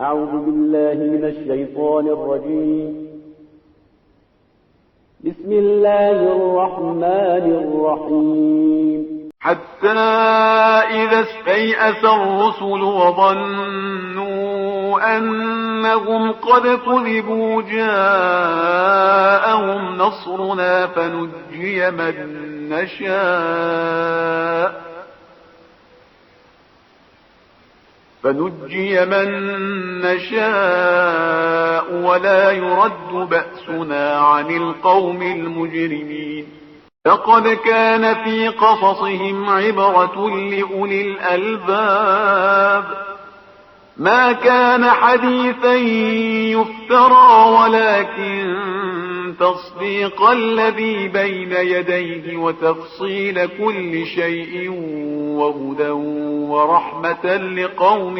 أعوذ بالله من الشيطان الرجيم. بسم الله الرحمن الرحيم. حتى إذا استيأس الرسل وظنوا أنهم قد كذبوا جاءهم نصرنا فنجي من نشاء ولا يرد بأسنا عن القوم المجرمين. لقد كان في قصصهم عبرة لأولي الألباب. ما كان حديثا يفترى ولكن تصديق الذي بين يديه وتفصيل كل شيء وهدى ورحمة لقوم